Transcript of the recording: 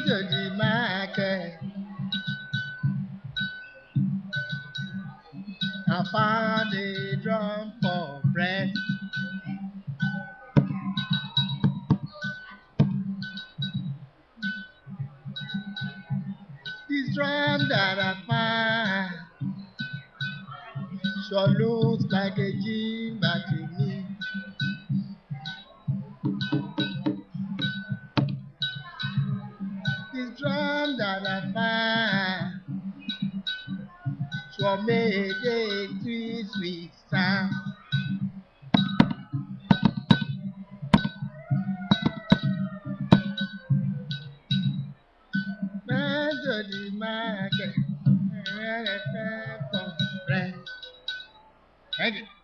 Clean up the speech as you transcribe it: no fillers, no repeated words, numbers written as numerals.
to the market. I found a drum for bread. This drum that I found sure looks like a jimba to me. This drum that I found sure made a sweet, sweet sound. Man to the market. For bread. Thank you.